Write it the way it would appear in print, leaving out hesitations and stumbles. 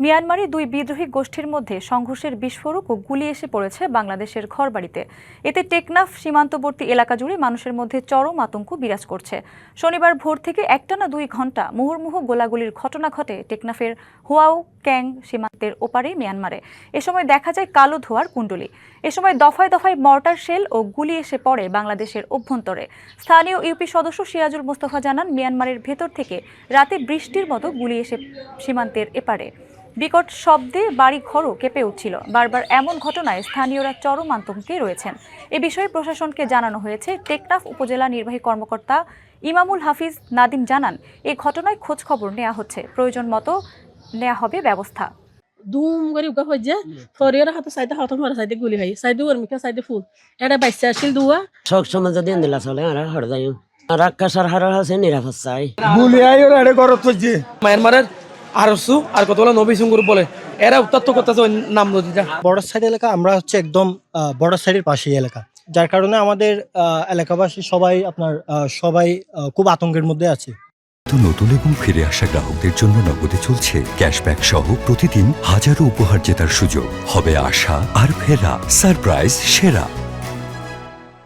মিয়ানমারে দুই বিদ্রোহী গোষ্ঠীর মধ্যে সংঘর্ষের বিস্ফোরক ও গুলি এসে পড়েছে বাংলাদেশের ঘরবাড়িতে। এতে টেকনাফ সীমান্তবর্তী এলাকা জুড়ে মানুষের মধ্যে চরম আতঙ্ক বিরাজ করছে। শনিবার ভোর থেকে একটানা 2 ঘণ্টা মুহুর্মুহু গোলাগুলির ঘটনা ঘটে টেকনাফের হোয়াও ক্যাং সীমান্তের ওপারে মিয়ানমারে। এ সময় দেখা যায় কালো ধোঁয়ার কুণ্ডলী। এ সময় দফায় দফায় মর্টার শেল ও গুলি এসে পড়ে বাংলাদেশের অভ্যন্তরে। স্থানীয় ইউপি সদস্য সিরাজুল মোস্তফা জানান, মিয়ানমারের ভেতর থেকে রাতে বৃষ্টির মতো গুলি এসে সীমান্তের এপারে। বিকট শব্দে বাড়ি ঘরও কেঁপে উঠছিল। বারবার এমন ঘটনায় স্থানীয়রা চরম আতঙ্কে রয়েছেন। এ বিষয়ে প্রশাসনকে জানানো হয়েছে। টেকনাফ উপজেলা নির্বাহী কর্মকর্তা ইমামুল হাফিজ নাদিম জানান, এই ঘটনায় খোঁজ খবর নেওয়া হচ্ছে, প্রয়োজন মতো নেওয়া হবে ব্যবস্থা। দুম করে উকা হইছে ফরিয়ার হাতে সাইডে হাতন মারা সাইডে গুলি হয় সাইডে ওর মিকা সাইডে ফুল এটা বাইসা আসিল দুয়া সব সময় যদি দিলা চলে আর হড় যাই আর আকাশের হারার আছে নিরাপদ চাই গুলি আই ওরা এড়ে করত হইছে মায়ানমারের আরসু আর কতগুলো নবী সুঙ্গুর বলে এরা উত্তপ্ত করতেছে ওই নাম নদীটা। বর্ডার সাইড এলাকা, আমরা হচ্ছে একদম বর্ডার সাইডের পাশেই এলাকা, যার কারণে আমাদের এলাকাবাসী সবাই খুব আতঙ্কের মধ্যে আছে। নতুন এবং ফিরে আসা গ্রাহকদের জন্য নগদে চলছে ক্যাশব্যাক সহ প্রতিদিন হাজারো উপহার জেতার সুযোগ। হবে আশা আর ফেরা, সারপ্রাইজ সেরা।